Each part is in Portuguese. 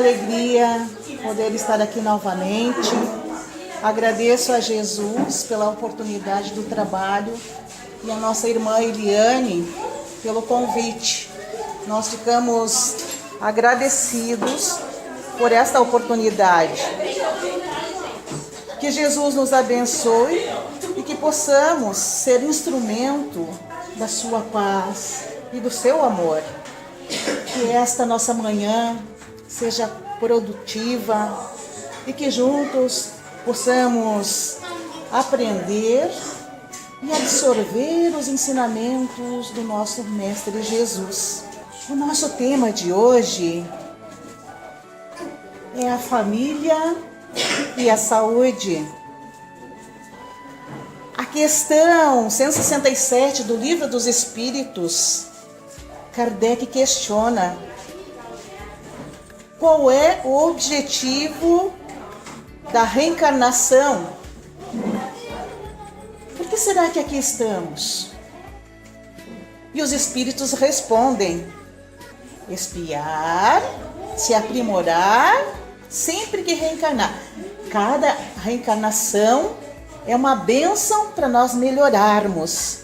alegria poder estar aqui novamente. Agradeço a Jesus pela oportunidade do trabalho e a nossa irmã Eliane pelo convite. Nós ficamos agradecidos por esta oportunidade. Que Jesus nos abençoe e que possamos ser instrumento da sua paz e do seu amor. Que esta nossa manhã seja produtiva e que juntos possamos aprender e absorver os ensinamentos do nosso Mestre Jesus. O nosso tema de hoje é a família e a saúde. A questão 167 do Livro dos Espíritos, Kardec questiona: qual é o objetivo da reencarnação? Por que será que aqui estamos? E os espíritos respondem: expiar, se aprimorar, sempre que reencarnar. Cada reencarnação é uma bênção para nós melhorarmos.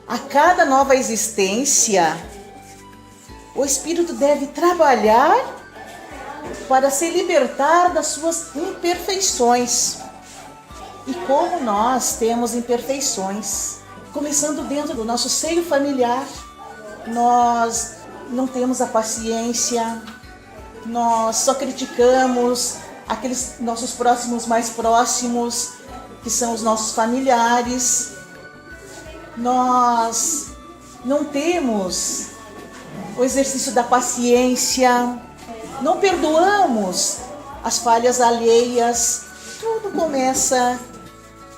A cada nova existência, o espírito deve trabalhar para se libertar das suas imperfeições. E como nós temos imperfeições, começando dentro do nosso seio familiar, nós não temos a paciência, nós só criticamos aqueles nossos próximos mais próximos, que são os nossos familiares. Nós não temos o exercício da paciência, não perdoamos as falhas alheias. Tudo começa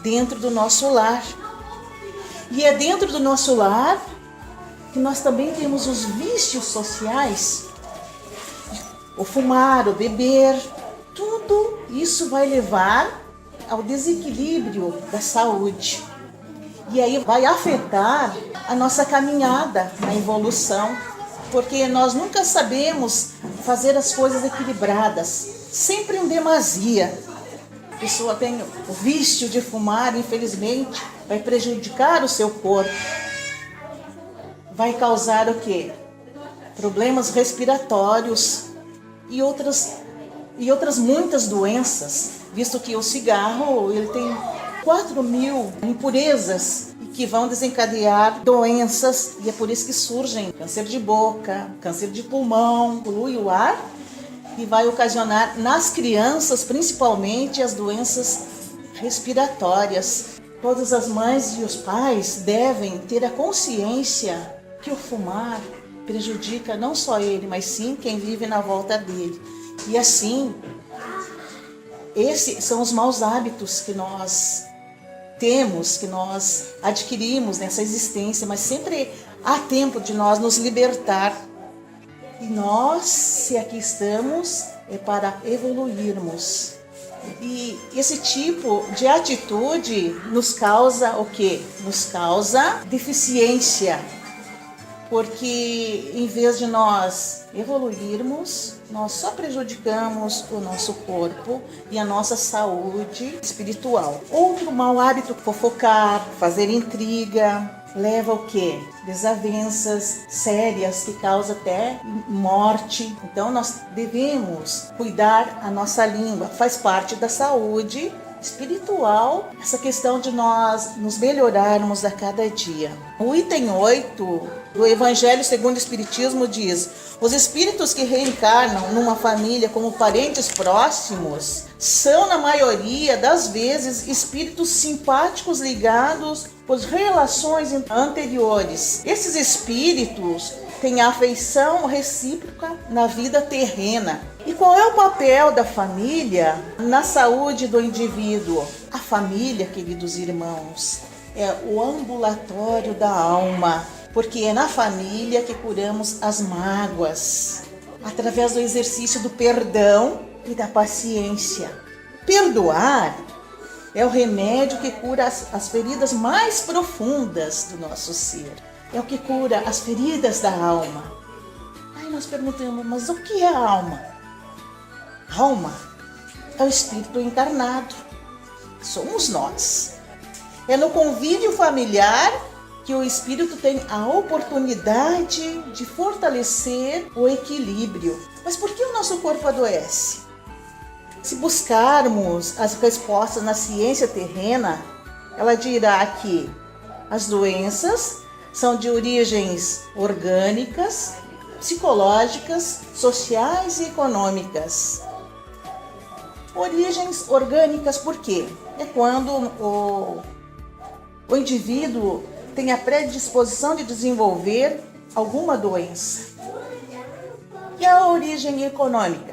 dentro do nosso lar. E é dentro do nosso lar que nós também temos os vícios sociais, o fumar, o beber. Tudo isso vai levar ao desequilíbrio da saúde. E aí vai afetar a nossa caminhada na evolução, porque nós nunca sabemos fazer as coisas equilibradas, sempre em demasia. A pessoa tem o vício de fumar, infelizmente, vai prejudicar o seu corpo. Vai causar o quê? Problemas respiratórios e outras muitas doenças, visto que o cigarro ele tem 4.000 impurezas que vão desencadear doenças, e é por isso que surgem câncer de boca, câncer de pulmão, polui o ar e vai ocasionar nas crianças principalmente as doenças respiratórias. Todas as mães e os pais devem ter a consciência que o fumar prejudica não só ele, mas sim quem vive na volta dele. E assim, esses são os maus hábitos que nós temos, que nós adquirimos nessa existência, mas sempre há tempo de nós nos libertar. E nós, se aqui estamos, é para evoluirmos. E esse tipo de atitude nos causa o quê? Nos causa deficiência. Porque em vez de nós evoluirmos, nós só prejudicamos o nosso corpo e a nossa saúde espiritual. Outro mau hábito, fofocar, fazer intriga, leva ao quê? Desavenças sérias que causam até morte. Então nós devemos cuidar a nossa língua, faz parte da saúde espiritual, essa questão de nós nos melhorarmos a cada dia. O item 8 do Evangelho segundo o Espiritismo diz: os espíritos que reencarnam numa família como parentes próximos são, na maioria das vezes, espíritos simpáticos ligados por relações anteriores. Esses espíritos têm afeição recíproca na vida terrena. E qual é o papel da família na saúde do indivíduo? A família, queridos irmãos, é o ambulatório da alma, porque é na família que curamos as mágoas, através do exercício do perdão e da paciência. Perdoar é o remédio que cura as feridas mais profundas do nosso ser. É o que cura as feridas da alma. Aí nós perguntamos, mas o que é a alma? A alma é o espírito encarnado. Somos nós. É no convívio familiar que o espírito tem a oportunidade de fortalecer o equilíbrio. Mas por que o nosso corpo adoece? Se buscarmos as respostas na ciência terrena, ela dirá que as doenças são de origens orgânicas, psicológicas, sociais e econômicas. Origens orgânicas por quê? É quando o indivíduo tem a predisposição de desenvolver alguma doença. E a origem econômica?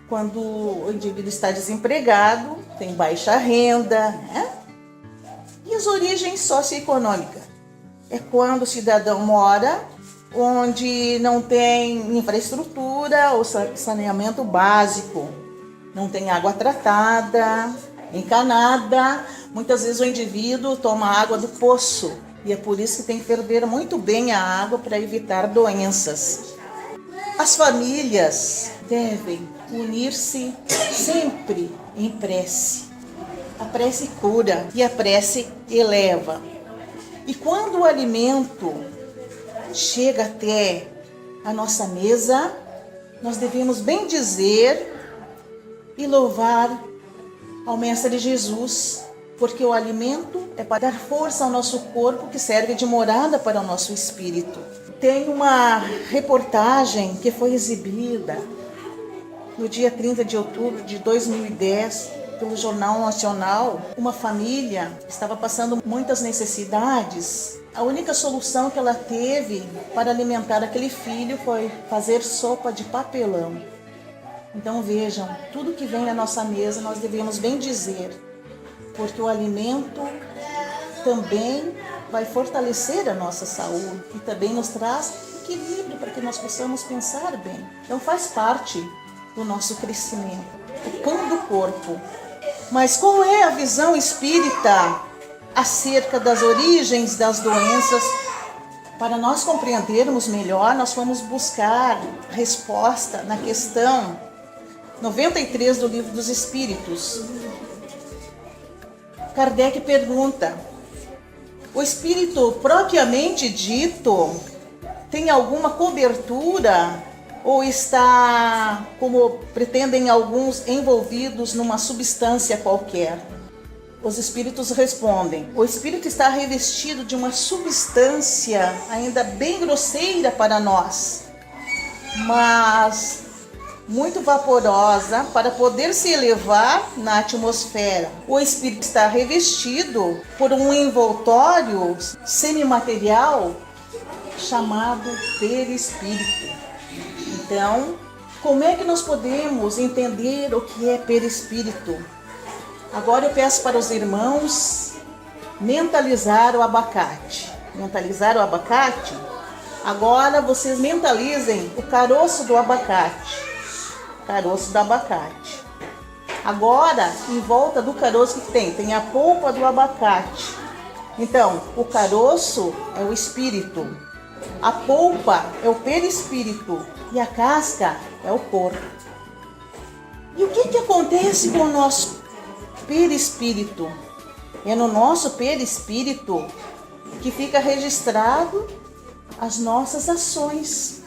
Quando o indivíduo está desempregado, tem baixa renda, né? E as origens socioeconômicas? É quando o cidadão mora onde não tem infraestrutura ou saneamento básico, não tem água tratada, encanada. Muitas vezes o indivíduo toma água do poço e é por isso que tem que ferver muito bem a água para evitar doenças. As famílias devem unir-se sempre em prece. A prece cura e a prece eleva. E quando o alimento chega até a nossa mesa, nós devemos bendizer e louvar ao Mestre Jesus, porque o alimento é para dar força ao nosso corpo, que serve de morada para o nosso espírito. Tem uma reportagem que foi exibida no dia 30 de outubro de 2010 pelo Jornal Nacional. Uma família estava passando muitas necessidades. A única solução que ela teve para alimentar aquele filho foi fazer sopa de papelão. Então vejam, tudo que vem na nossa mesa nós devemos bendizer, porque o alimento também vai fortalecer a nossa saúde e também nos traz equilíbrio para que nós possamos pensar bem. Então faz parte do nosso crescimento, o pão do corpo. Mas qual é a visão espírita acerca das origens das doenças? Para nós compreendermos melhor, nós vamos buscar resposta na questão 93 do Livro dos Espíritos. Kardec pergunta: o espírito propriamente dito tem alguma cobertura ou está, como pretendem alguns, envolvidos numa substância qualquer? Os espíritos respondem: o espírito está revestido de uma substância ainda bem grosseira para nós, mas muito vaporosa para poder se elevar na atmosfera. O espírito está revestido por um envoltório semimaterial chamado perispírito. Então, como é que nós podemos entender o que é perispírito? Agora eu peço para os irmãos mentalizar o abacate. Mentalizar o abacate? Agora vocês mentalizem o caroço do abacate. Caroço do abacate. Agora, em volta do caroço que tem? Tem a polpa do abacate. Então, o caroço é o espírito, a polpa é o perispírito e a casca é o corpo. E o que acontece com o nosso perispírito? É no nosso perispírito que fica registrado as nossas ações.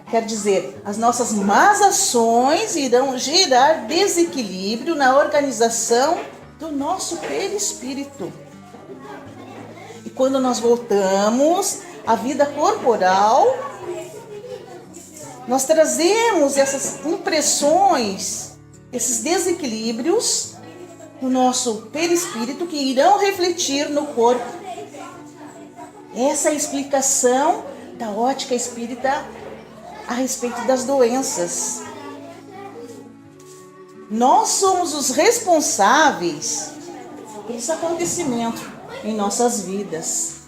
Quer dizer, as nossas más ações irão gerar desequilíbrio na organização do nosso perispírito. E quando nós voltamos à vida corporal, nós trazemos essas impressões, esses desequilíbrios no nosso perispírito que irão refletir no corpo. Essa é a explicação da ótica espírita a respeito das doenças. Nós somos os responsáveis por esse acontecimento em nossas vidas.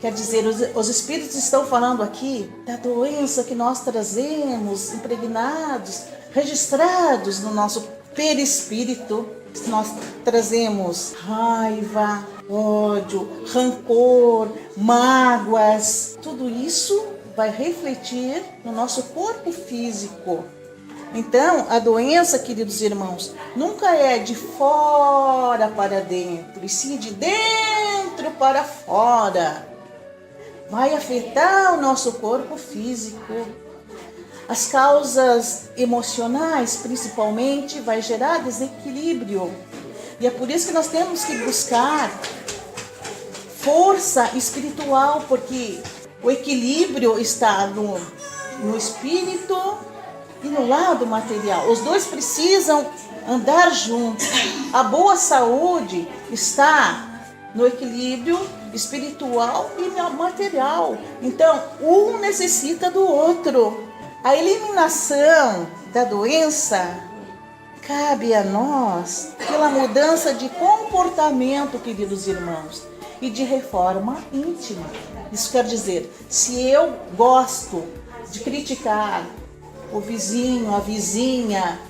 Quer dizer, os espíritos estão falando aqui da doença que nós trazemos, impregnados, registrados no nosso perispírito. Nós trazemos raiva, ódio, rancor, mágoas, tudo isso vai refletir no nosso corpo físico. Então, a doença, queridos irmãos, nunca é de fora para dentro, e sim de dentro para fora. Vai afetar o nosso corpo físico. As causas emocionais, principalmente, vai gerar desequilíbrio. E é por isso que nós temos que buscar força espiritual, porque o equilíbrio está no espírito e no lado material. Os dois precisam andar juntos. A boa saúde está no equilíbrio espiritual e material. Então, um necessita do outro. A eliminação da doença cabe a nós pela mudança de comportamento, queridos irmãos, e de reforma íntima. Isso quer dizer, se eu gosto de criticar o vizinho, a vizinha,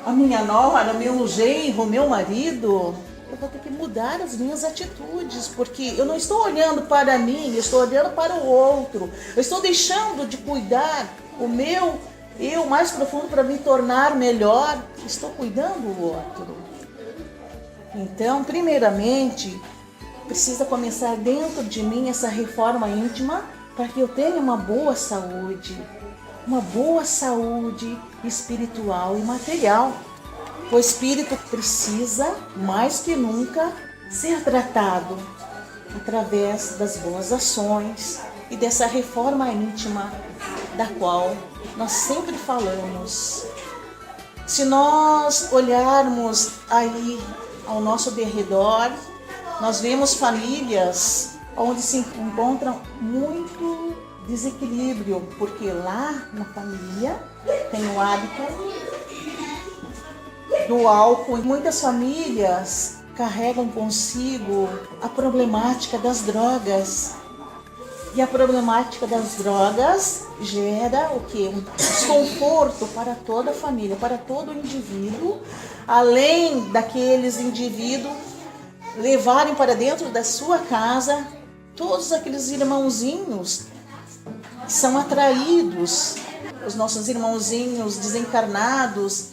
a minha nora, o meu genro, o meu marido, eu vou ter que mudar as minhas atitudes, porque eu não estou olhando para mim, eu estou olhando para o outro. Eu estou deixando de cuidar o meu eu mais profundo para me tornar melhor. Estou cuidando do outro. Então, primeiramente, precisa começar dentro de mim essa reforma íntima para que eu tenha uma boa saúde espiritual e material. O espírito precisa, mais que nunca, ser tratado através das boas ações e dessa reforma íntima da qual nós sempre falamos. Se nós olharmos aí ao nosso derredor, nós vemos famílias onde se encontram muito desequilíbrio, porque lá na família tem o hábito do álcool. Muitas famílias carregam consigo a problemática das drogas. E a problemática das drogas gera o quê? Um desconforto para toda a família, para todo indivíduo, além daqueles indivíduos levarem para dentro da sua casa todos aqueles irmãozinhos que são atraídos, os nossos irmãozinhos desencarnados,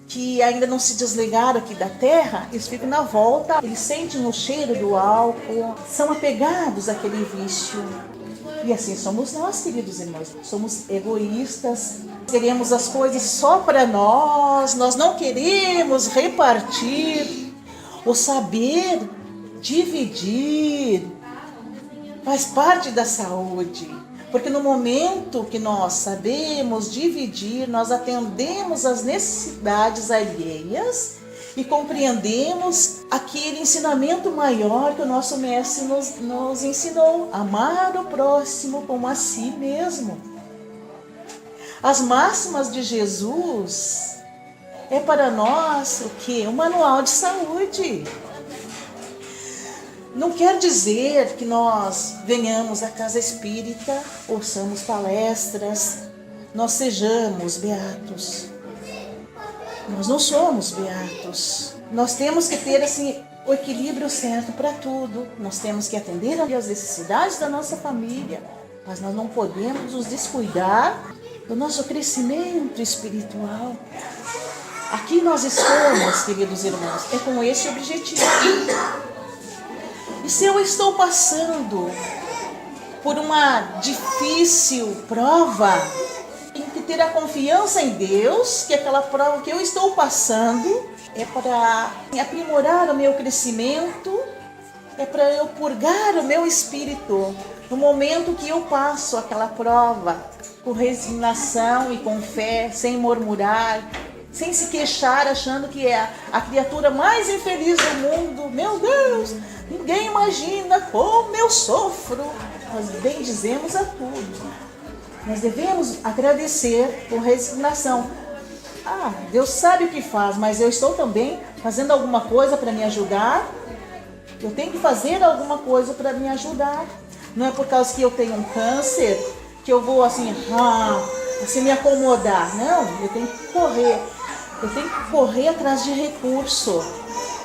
que ainda não se desligaram aqui da terra, eles ficam na volta, eles sentem o cheiro do álcool, são apegados àquele vício. E assim somos nós, queridos irmãos, somos egoístas, queremos as coisas só para nós não queremos repartir. O saber dividir faz parte da saúde. Porque no momento que nós sabemos dividir, nós atendemos às necessidades alheias e compreendemos aquele ensinamento maior que o nosso mestre nos ensinou: amar o próximo como a si mesmo. As máximas de Jesus é para nós o quê? Um manual de saúde. Não quer dizer que nós venhamos à casa espírita, ouçamos palestras, nós sejamos beatos. Nós não somos beatos. Nós temos que ter assim, o equilíbrio certo para tudo. Nós temos que atender às necessidades da nossa família, mas nós não podemos nos descuidar do nosso crescimento espiritual. Aqui nós estamos, queridos irmãos, é com esse objetivo. E se eu estou passando por uma difícil prova, tenho que ter a confiança em Deus, que aquela prova que eu estou passando é para aprimorar o meu crescimento, é para eu purgar o meu espírito. No momento que eu passo aquela prova, com resignação e com fé, sem murmurar, sem se queixar, achando que é a criatura mais infeliz do mundo. Meu Deus, ninguém imagina como eu sofro. Nós bendizemos a tudo. Nós devemos agradecer com resignação. Deus sabe o que faz, mas eu estou também fazendo alguma coisa para me ajudar. Eu tenho que fazer alguma coisa para me ajudar. Não é por causa que eu tenho um câncer que eu vou assim me acomodar. Não, eu tenho que correr. Eu tenho que correr atrás de recurso.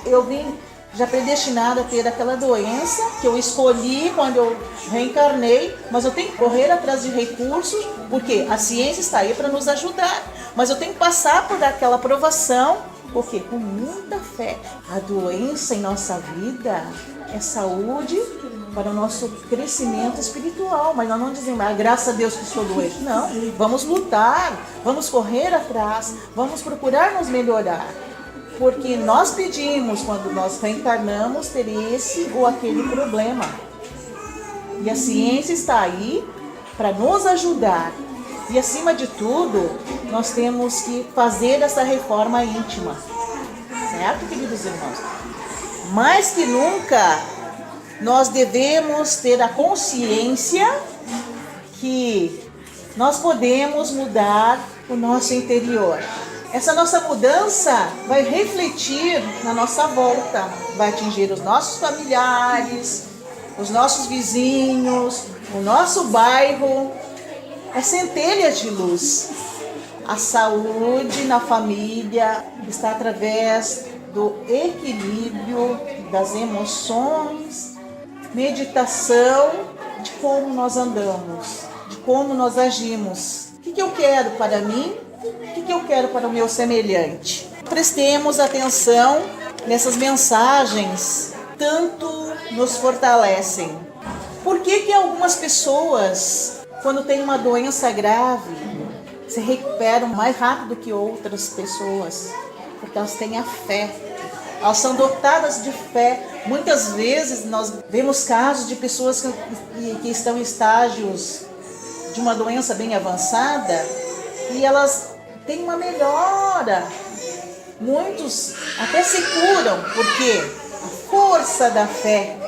Eu vim já predestinado a ter aquela doença que eu escolhi quando eu reencarnei, mas eu tenho que correr atrás de recursos, porque a ciência está aí para nos ajudar, mas eu tenho que passar por aquela provação, porque com muita fé. A doença em nossa vida é saúde para o nosso crescimento espiritual, mas nós não dizemos, graças a Deus que sou doente. Não, vamos lutar, vamos correr atrás, vamos procurar nos melhorar. Porque nós pedimos, quando nós reencarnamos, ter esse ou aquele problema. E a ciência está aí para nos ajudar. E acima de tudo, nós temos que fazer essa reforma íntima. Certo, queridos irmãos? Mais que nunca, nós devemos ter a consciência que nós podemos mudar o nosso interior. Essa nossa mudança vai refletir na nossa volta, vai atingir os nossos familiares, os nossos vizinhos, o nosso bairro. É centelhas de luz. A saúde na família está através do equilíbrio das emoções, meditação, de como nós andamos, de como nós agimos. O que eu quero para mim? O que eu quero para o meu semelhante? Prestemos atenção nessas mensagens, tanto nos fortalecem. Por que algumas pessoas, quando têm uma doença grave, se recuperam mais rápido que outras pessoas? Porque elas têm a fé. Elas são dotadas de fé. Muitas vezes nós vemos casos de pessoas que estão em estágios de uma doença bem avançada e elas têm uma melhora. Muitos até se curam, porque a força da fé,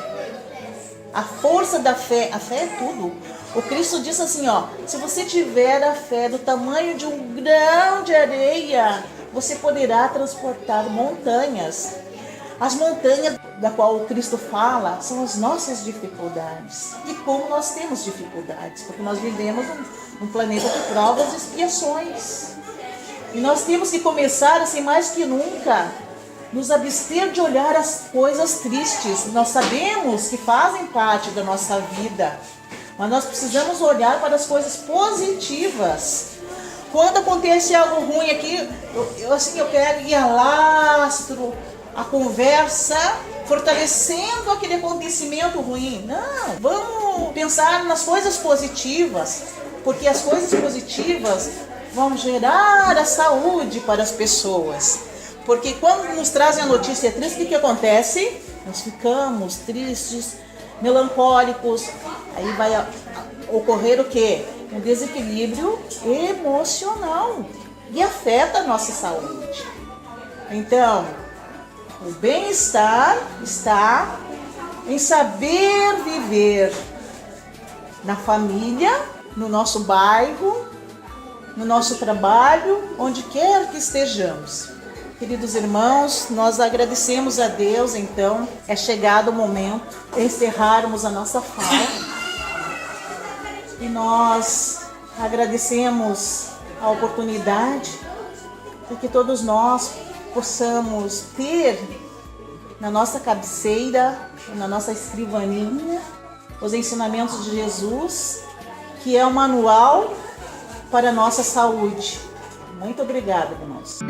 a fé é tudo. O Cristo disse assim, se você tiver a fé do tamanho de um grão de areia, você poderá transportar montanhas. As montanhas da qual o Cristo fala são as nossas dificuldades. E como nós temos dificuldades, porque nós vivemos num planeta de provas e expiações. E nós temos que começar, assim, mais que nunca, nos abster de olhar as coisas tristes. Nós sabemos que fazem parte da nossa vida, mas nós precisamos olhar para as coisas positivas. Quando acontece algo ruim aqui, eu quero ir alastro a conversa, fortalecendo aquele acontecimento ruim. Não, vamos pensar nas coisas positivas, porque as coisas positivas vão gerar a saúde para as pessoas. Porque quando nos trazem a notícia triste, o que acontece? Nós ficamos tristes, melancólicos. Aí vai ocorrer o quê? Um desequilíbrio emocional e afeta a nossa saúde. Então, o bem-estar está em saber viver na família, no nosso bairro, no nosso trabalho, onde quer que estejamos. Queridos irmãos, nós agradecemos a Deus, então, é chegado o momento de encerrarmos a nossa fala. E nós agradecemos a oportunidade de que todos nós possamos ter na nossa cabeceira, na nossa escrivaninha, os ensinamentos de Jesus, que é o manual para a nossa saúde. Muito obrigada, irmãos.